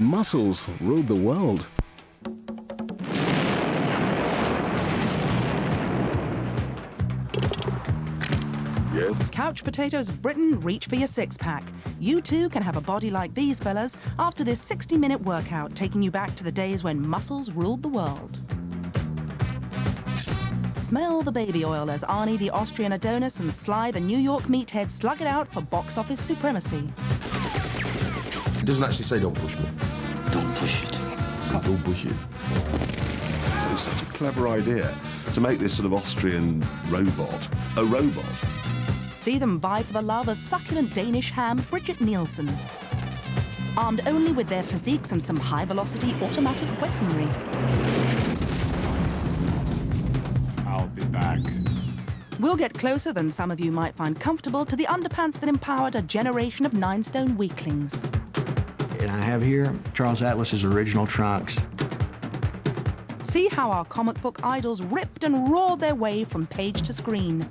Muscles ruled the world. Yes? Couch potatoes of Britain, reach for your six-pack. You too can have a body like these fellas after this 60-minute workout, taking you back to the days when muscles ruled the world. Smell the baby oil as Arnie the Austrian Adonis and Sly the New York meathead slug it out for box office supremacy. It doesn't actually say don't push me. Don't push it. It says don't push it. It was such a clever idea to make this sort of Austrian robot a robot. See them vie for the love of succulent Danish ham Bridget Nielsen. Armed only with their physiques and some high-velocity automatic weaponry. I'll be back. We'll get closer than some of you might find comfortable to the underpants that empowered a generation of nine-stone weaklings. And I have here Charles Atlas's original trunks. See how our comic book idols ripped and roared their way from page to screen.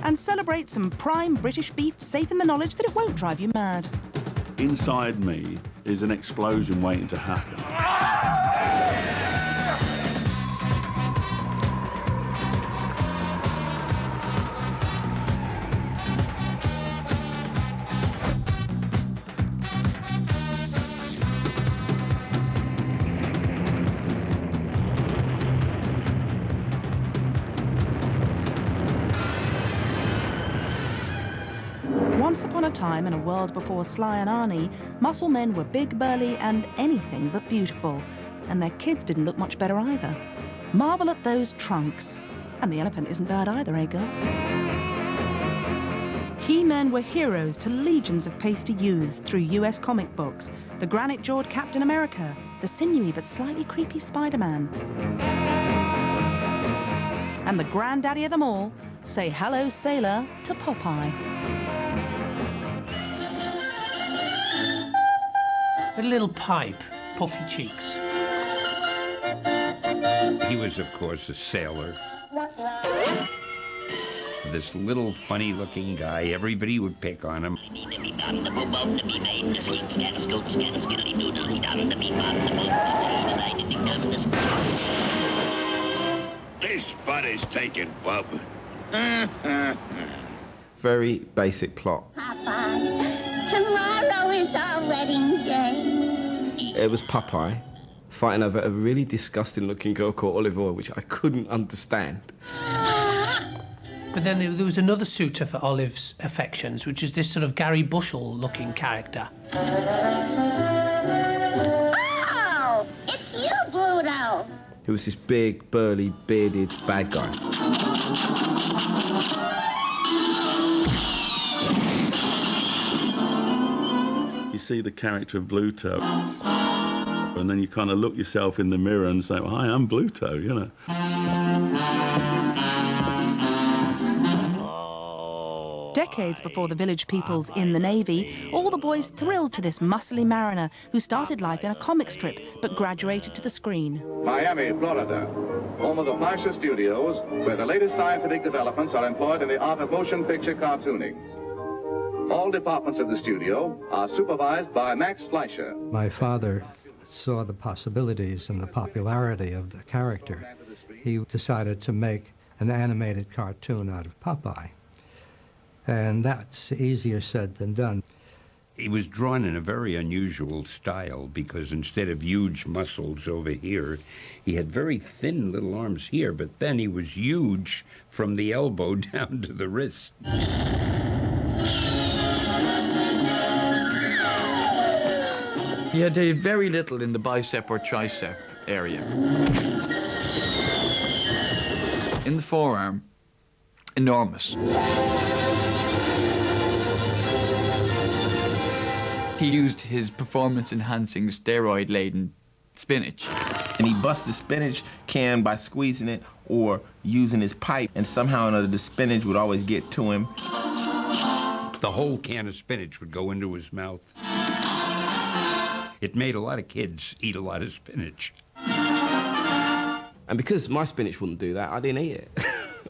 And celebrate some prime British beef safe in the knowledge that it won't drive you mad. Inside me is an explosion waiting to happen. Once upon a time, in a world before Sly and Arnie, muscle men were big, burly, and anything but beautiful. And their kids didn't look much better either. Marvel at those trunks. And the elephant isn't bad either, eh, girls? He-Men were heroes to legions of pasty youths through US comic books. The granite-jawed Captain America, the sinewy but slightly creepy Spider-Man. And the granddaddy of them all, say hello, sailor, to Popeye. A little pipe, puffy cheeks. He was, of course, a sailor. This little funny-looking guy, everybody would pick on him. This fun is taken, bub. Very basic plot. Popeye, tomorrow is our wedding day. It was Popeye fighting over a really disgusting-looking girl called Olive Oil, which I couldn't understand. But then there was another suitor for Olive's affections, which is this sort of Gary Bushell-looking character. Oh, it's you, Bluto. Who was this big, burly, bearded bad guy. You see the character of Bluto, and then you kind of look yourself in the mirror and say, well, hi, I'm Bluto, you know. Decades before the village peoples in the Navy, all the boys thrilled to this muscly mariner who started life in a comic strip but graduated to the screen. Miami, Florida, home of the Fleischer Studios, where the latest scientific developments are employed in the art of motion picture cartooning. All departments of the studio are supervised by Max Fleischer. My father saw the possibilities and the popularity of the character. He decided to make an animated cartoon out of Popeye. And that's easier said than done. He was drawn in a very unusual style because instead of huge muscles over here, he had very thin little arms here, but then he was huge from the elbow down to the wrist. He had very little in the bicep or tricep area. In the forearm, enormous. He used his performance-enhancing, steroid-laden spinach. And he busts the spinach can by squeezing it or using his pipe, and somehow or another the spinach would always get to him. The whole can of spinach would go into his mouth. It made a lot of kids eat a lot of spinach. And because my spinach wouldn't do that, I didn't eat it.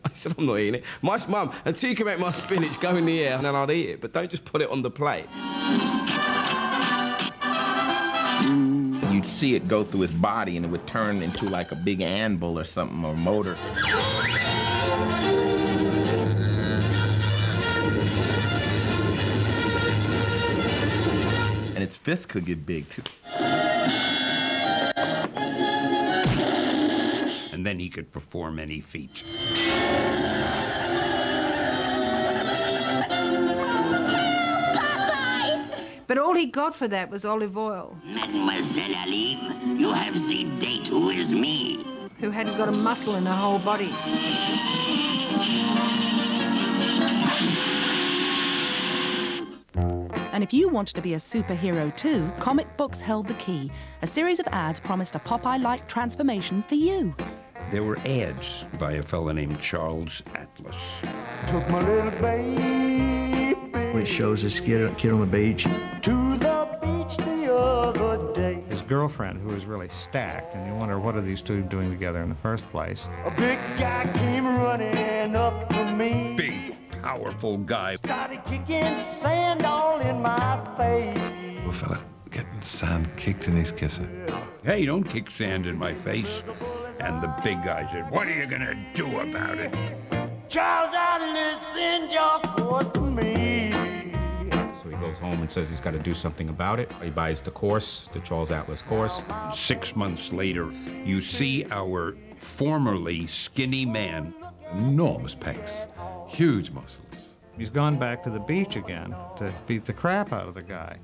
I said, I'm not eating it. My mum, until you can make my spinach go in the air, and then I'd eat it, but don't just put it on the plate. You'd see it go through his body and it would turn into like a big anvil or something, or motor. And its fists could get big, too. And then he could perform any feat. But all he got for that was olive oil. Mademoiselle Olive, you have the date with me. Who hadn't got a muscle in her whole body. And if you wanted to be a superhero too, comic books held the key. A series of ads promised a Popeye-like transformation for you. There were ads by a fella named Charles Atlas. Took my little baby, Which shows this kid on the beach. to the beach the other day. His girlfriend, who was really stacked, and you wonder what are these two doing together in the first place. A big guy came running up to me. Big, powerful guy. Started kicking sand all in my face. Poor fella getting sand kicked in his kisser. Hey, don't kick sand in my face. And the big guy said, what are you gonna do about it? Charles Atlas, send your course to me. So he goes home and says he's got to do something about it. He buys the course, the Charles Atlas course. 6 months later, you see our formerly skinny man. Enormous pecs, huge muscles. He's gone back to the beach again to beat the crap out of the guy.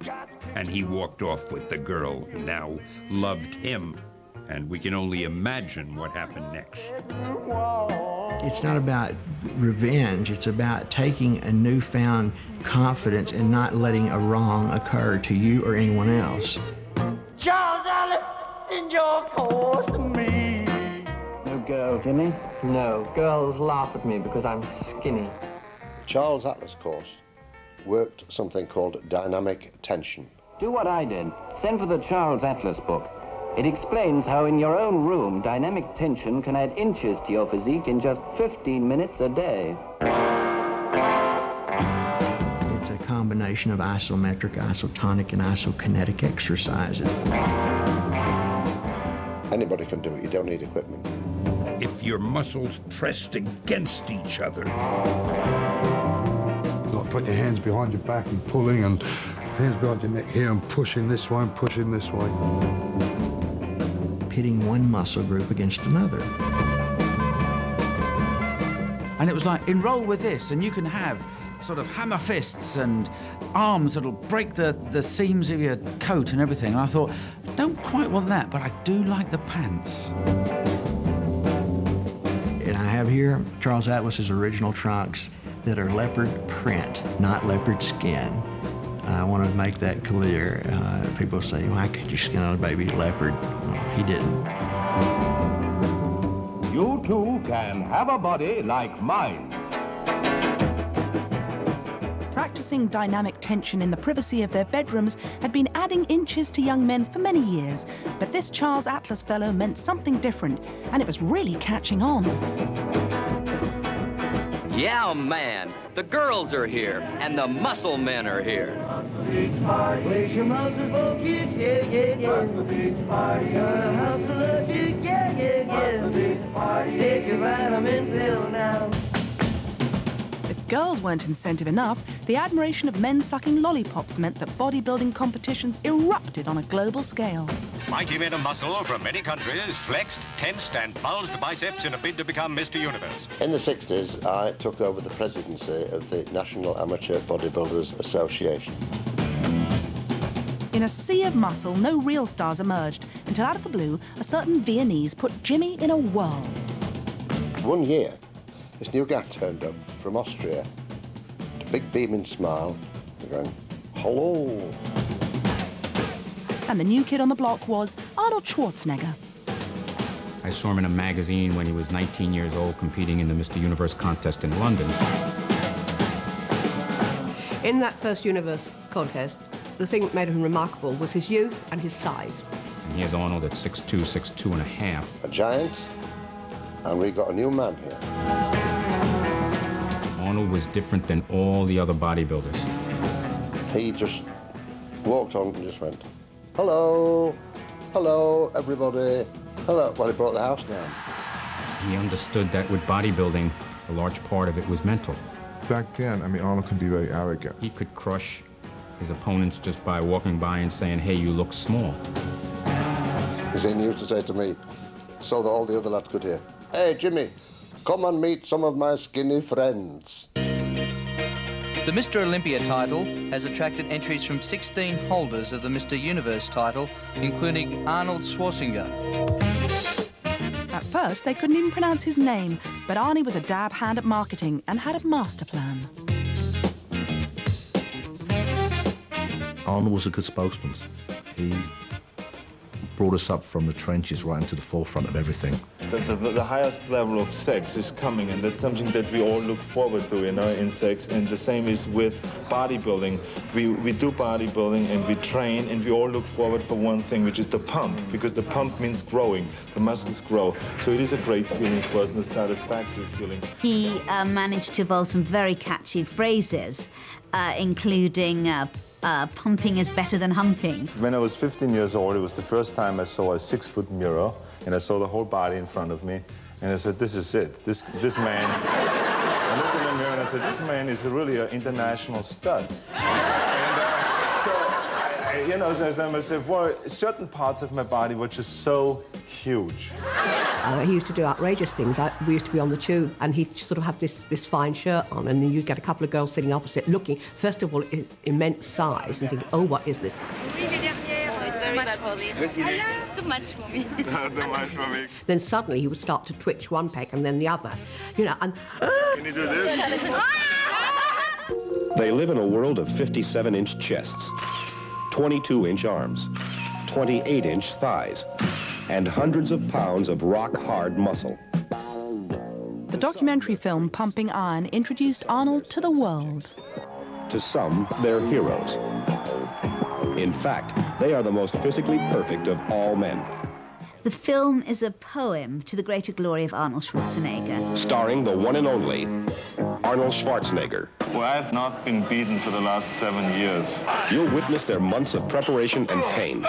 And he walked off with the girl who now loved him. And we can only imagine what happened next. It's not about revenge. It's about taking a newfound confidence and not letting a wrong occur to you or anyone else. Charles Atlas, send your course to me. No girl, Jimmy. No. Girls laugh at me because I'm skinny. Charles Atlas course worked something called dynamic tension. Do what I did. Send for the Charles Atlas book. It explains how in your own room, dynamic tension can add inches to your physique in just 15 minutes a day. It's a combination of isometric, isotonic, and isokinetic exercises. Anybody can do it. You don't need equipment. If your muscles pressed against each other. Like putting your hands behind your back and pulling, and hands behind your neck here and pushing this way and pushing this way. Pitting one muscle group against another. And it was like, enroll with this, and you can have sort of hammer fists and arms that'll break the seams of your coat and everything. And I thought, don't quite want that, but I do like the pants. And I have here Charles Atlas's original trunks that are leopard print, not leopard skin. I want to make that clear. People say, why could you skin out a baby leopard? Well, he didn't. You too can have a body like mine. Practicing dynamic tension in the privacy of their bedrooms had been adding inches to young men for many years, but this Charles Atlas fellow meant something different, and it was really catching on. Yeah, man, the girls are here, and the muscle men are here. Place your muscles for kids, yeah, yeah, yeah. You're a hustler, dude, yeah, yeah, yeah. Take your vitamin pill now. If girls weren't incentive enough, the admiration of men sucking lollipops meant that bodybuilding competitions erupted on a global scale. Mighty men of muscle from many countries flexed, tensed, and bulged biceps in a bid to become Mr. Universe. In the 60s, I took over the presidency of the National Amateur Bodybuilders Association. In a sea of muscle, no real stars emerged, until out of the blue, a certain Viennese put Jimmy in a whirl. One year, this new guy turned up from Austria, with a big beaming smile, and going, hello. And the new kid on the block was Arnold Schwarzenegger. I saw him in a magazine when he was 19 years old, competing in the Mr. Universe contest in London. In that first Universe contest, the thing that made him remarkable was his youth and his size. And here's Arnold at 6'2", 6'2 and a half. A giant, and we got a new man here. Arnold was different than all the other bodybuilders. He just walked on and just went, hello, hello, everybody, hello. Well, he brought the house down. He understood that with bodybuilding, a large part of it was mental. Back then, I mean, Arnold could be very arrogant. He could crush his opponents just by walking by and saying, hey, you look small. As he used to say to me, so that all the other lads could hear, hey, Jimmy, come and meet some of my skinny friends. The Mr. Olympia title has attracted entries from 16 holders of the Mr. Universe title, including Arnold Schwarzenegger. At first, they couldn't even pronounce his name, but Arnie was a dab hand at marketing and had a master plan. Arnold was a good spokesman. He brought us up from the trenches right into the forefront of everything. The highest level of sex is coming, and that's something that we all look forward to, you know, in sex. And the same is with bodybuilding. We do bodybuilding and we train, and we all look forward for one thing, which is the pump, because the pump means growing. The muscles grow. So it is a great feeling for us and a satisfactory feeling. He managed to evolve some very catchy phrases, including pumping is better than humping. When I was 15 years old, it was the first time I saw a 6-foot mirror, and I saw the whole body in front of me, and I said, this is it. This man, I looked in the mirror and I said, this man is really an international stud. And you know, as I myself, well, certain parts of my body were just so huge. He used to do outrageous things. We used to be on the tube, and he'd sort of have this fine shirt on, and then you'd get a couple of girls sitting opposite, looking, first of all, at his immense size, and thinking, oh, what is this? It's very bad for me. It's too much for me. Too much for me. Then suddenly he would start to twitch one pec and then the other, you know, and... Can you do this? They live in a world of 57-inch chests, 22-inch arms, 28-inch thighs, and hundreds of pounds of rock-hard muscle. The documentary film Pumping Iron introduced Arnold to the world. To some, they're heroes. In fact, they are the most physically perfect of all men. The film is a poem to the greater glory of Arnold Schwarzenegger. Starring the one and only Arnold Schwarzenegger. Well, I've not been beaten for the last 7 years. You'll witness their months of preparation and pain.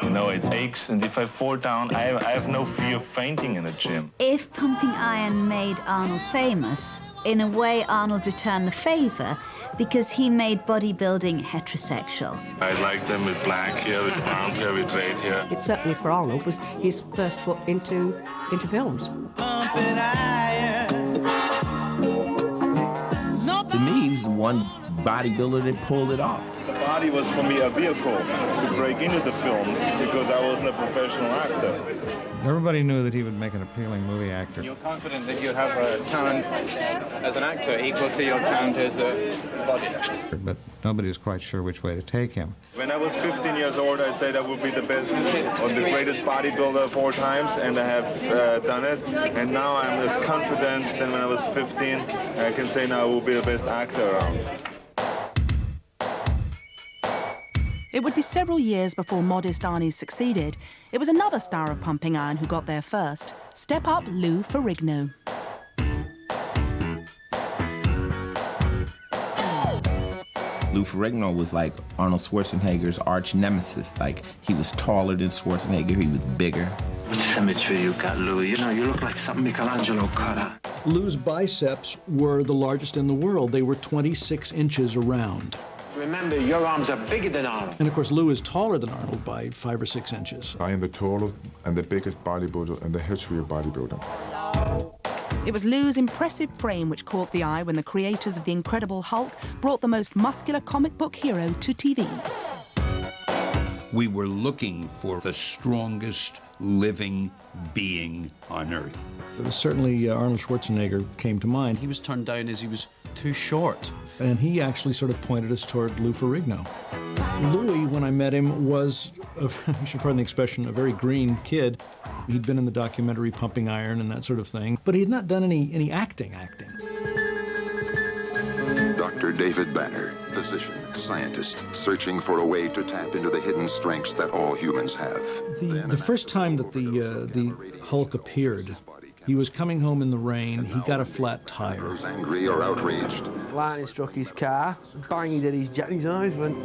You know, it aches, and if I fall down, I have no fear of fainting in a gym. If Pumping Iron made Arnold famous, in a way Arnold returned the favor because he made bodybuilding heterosexual. I like them with black hair, with brown hair, with red hair. It certainly for Arnold was his first foot into films. To me, he was the one bodybuilder that pulled it off. The body was for me a vehicle to break into the films because I wasn't a professional actor. Everybody knew that he would make an appealing movie actor. You're confident that you have a talent as an actor equal to your talent as a body actor. But nobody was quite sure which way to take him. When I was 15 years old, I said I would be the best or the greatest bodybuilder of all times, and I have done it. And now I'm as confident than when I was 15. I can say now I will be the best actor around. It would be several years before modest Arnie succeeded. It was another star of Pumping Iron who got there first. Step up Lou Ferrigno. Lou Ferrigno was like Arnold Schwarzenegger's arch nemesis. Like, he was taller than Schwarzenegger, he was bigger. What symmetry you got, Lou. You know, you look like something Michelangelo cut out. Lou's biceps were the largest in the world. They were 26 inches around. Remember, your arms are bigger than Arnold. And of course, Lou is taller than Arnold by 5 or 6 inches. I am the tallest and the biggest bodybuilder in the history of bodybuilding. It was Lou's impressive frame which caught the eye when the creators of The Incredible Hulk brought the most muscular comic book hero to TV. We were looking for the strongest living being on Earth. Certainly, Arnold Schwarzenegger came to mind. He was turned down as he was too short. And he actually sort of pointed us toward Lou Ferrigno. Louis, when I met him, was, you should pardon the expression, a very green kid. He'd been in the documentary Pumping Iron and that sort of thing, but he had not done any acting. Dr. David Banner, physician, scientist, searching for a way to tap into the hidden strengths that all humans have. The first time that the Hulk appeared, He was coming home in the rain. He got a flat tire. Angry or outraged. Lightning struck his car. Bang, he did his jack. His eyes went.